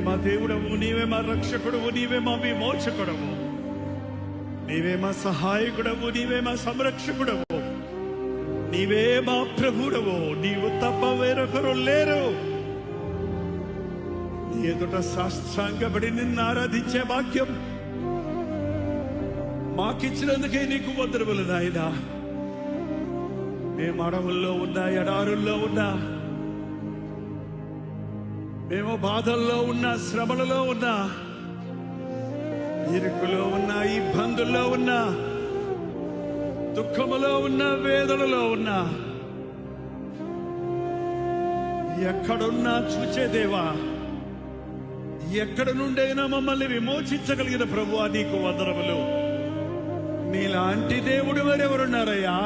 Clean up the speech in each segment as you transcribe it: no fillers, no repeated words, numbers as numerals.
మా దేవుడవు, నీవే మా రక్షకుడవు, నీవే మా విమోచకుడవు, నీవే మా సహాయకుడవు, నీవే మా సంరక్షకుడవు, నీవే మా ప్రభుడవు. నీవు తప్ప వేరొకరు లేరు. నీ ఎదుట సాష్టాంగపడి నిన్ను ఆరాధించే భాగ్యం మాకిచ్చినందుకే నీకు వందనములు నాయనా. మేము అడవుల్లో ఉన్నా, ఎడారుల్లో ఉన్నా, మేము బాధల్లో ఉన్నా, శ్రమలలో ఉన్నా, ఇరుకులో ఉన్నా, ఇబ్బందుల్లో ఉన్నా, దుఃఖములో ఉన్నా, వేదనలో ఉన్నా, ఎక్కడున్నా చూచేదేవా, ఎక్కడ నుండైనా మమ్మల్ని విమోచించగలిగిన ప్రభువా నీకు వందనములు. నీలాంటి దేవుడు మరెవరున్నారయ్యా?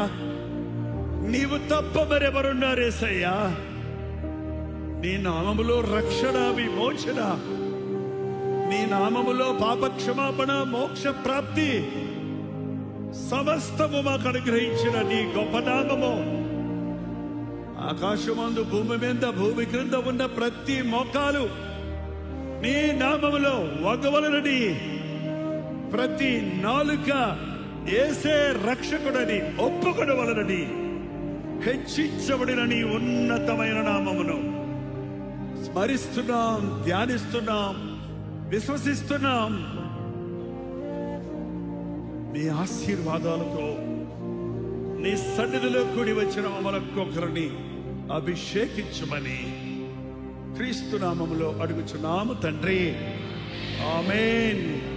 నీవు తప్ప మరెవరున్నారేసయ్యా? నీ నామములో రక్షణ, విమోచన, నీ నామములో పాపక్షమాపణ, మోక్ష ప్రాప్తి సమస్తము మాకు అనుగ్రహించిన నీ గొప్ప నామము, ఆకాశమందు, భూమి మీద, భూమి క్రింద ఉన్న ప్రతి మోకాలు నీ నామములో వంగవలనని, ప్రతి నాలుక యేసే రక్షకుడని ఒప్పుకొనవలనని హెచ్చించబడిన నీ ఉన్నతమైన నామమును స్మరిస్తున్నాం, ధ్యానిస్తున్నాం, విశ్వసిస్తున్నాం. నీ ఆశీర్వాదాలతో నీ సన్నిధిలో కూడి వచ్చిన మమ్మల్ని అభిషేకించమని క్రీస్తు నామములో అడుగుచున్నాము తండ్రి. ఆమేన్.